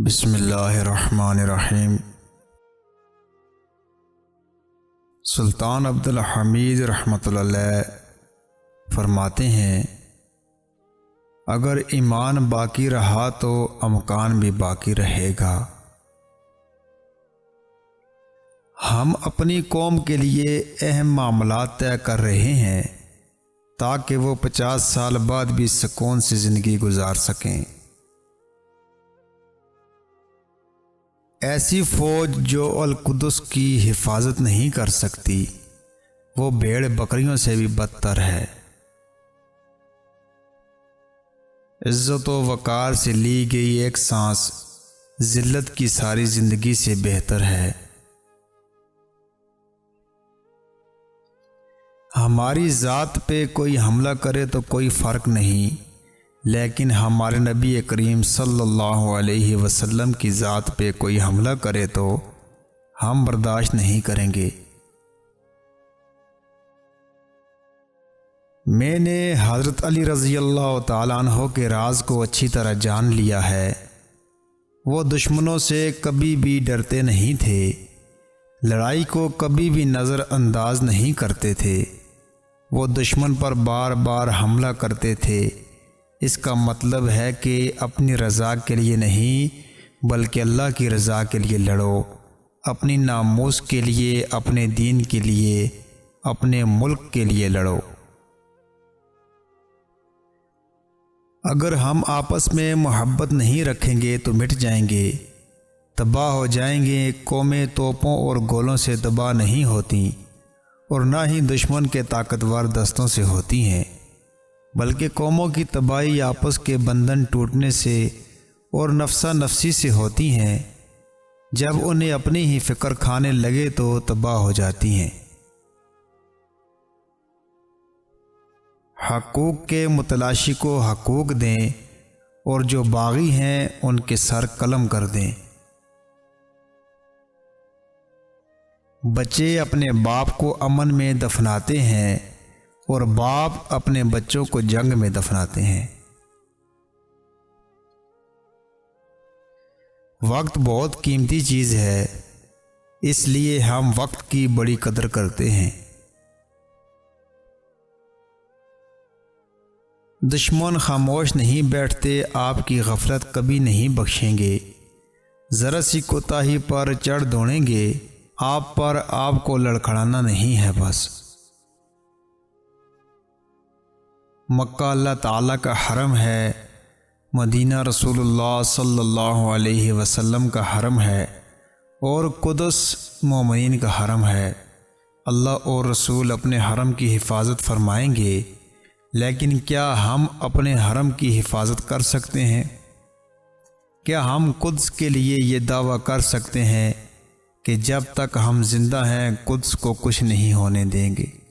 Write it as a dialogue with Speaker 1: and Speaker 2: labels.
Speaker 1: بسم اللہ الرحمن الرحیم۔ سلطان عبدالحمید رحمۃ اللہ علیہ فرماتے ہیں، اگر ایمان باقی رہا تو امکان بھی باقی رہے گا۔ ہم اپنی قوم کے لیے اہم معاملات طے کر رہے ہیں تاکہ وہ 50 سال بعد بھی سکون سے زندگی گزار سکیں۔ ایسی فوج جو القدس کی حفاظت نہیں کر سکتی وہ بھیڑ بکریوں سے بھی بدتر ہے۔ عزت و وقار سے لی گئی ایک سانس ذلت کی ساری زندگی سے بہتر ہے۔ ہماری ذات پہ کوئی حملہ کرے تو کوئی فرق نہیں، لیکن ہمارے نبی کریم صلی اللہ علیہ وسلم کی ذات پہ کوئی حملہ کرے تو ہم برداشت نہیں کریں گے۔ میں نے حضرت علی رضی اللہ تعالیٰ عنہ کے راز کو اچھی طرح جان لیا ہے۔ وہ دشمنوں سے کبھی بھی ڈرتے نہیں تھے، لڑائی کو کبھی بھی نظر انداز نہیں کرتے تھے۔ وہ دشمن پر بار بار حملہ کرتے تھے۔ اس کا مطلب ہے کہ اپنی رضا کے لیے نہیں بلکہ اللہ کی رضا کے لیے لڑو، اپنی ناموس کے لیے، اپنے دین کے لیے، اپنے ملک کے لیے لڑو۔ اگر ہم آپس میں محبت نہیں رکھیں گے تو مٹ جائیں گے، تباہ ہو جائیں گے۔ قومیں توپوں اور گولوں سے تباہ نہیں ہوتی اور نہ ہی دشمن کے طاقتور دستوں سے ہوتی ہیں، بلکہ قوموں کی تباہی آپس کے بندھن ٹوٹنے سے اور نفسا نفسی سے ہوتی ہیں۔ جب انہیں اپنی ہی فکر کھانے لگے تو تباہ ہو جاتی ہیں۔ حقوق کے متلاشی کو حقوق دیں اور جو باغی ہیں ان کے سر قلم کر دیں۔ بچے اپنے باپ کو امن میں دفناتے ہیں اور باپ اپنے بچوں کو جنگ میں دفناتے ہیں۔ وقت بہت قیمتی چیز ہے، اس لیے ہم وقت کی بڑی قدر کرتے ہیں۔ دشمن خاموش نہیں بیٹھتے، آپ کی غفلت کبھی نہیں بخشیں گے۔ ذرا سی کوتاہی پر چڑھ دوڑیں گے، آپ پر آپ کو لڑکھڑانا نہیں ہے بس۔ مکہ اللہ تعالیٰ کا حرم ہے، مدینہ رسول اللہ صلی اللہ علیہ وسلم کا حرم ہے اور قدس مومنین کا حرم ہے۔ اللہ اور رسول اپنے حرم کی حفاظت فرمائیں گے، لیکن کیا ہم اپنے حرم کی حفاظت کر سکتے ہیں؟ کیا ہم قدس کے لیے یہ دعویٰ کر سکتے ہیں کہ جب تک ہم زندہ ہیں قدس کو کچھ نہیں ہونے دیں گے؟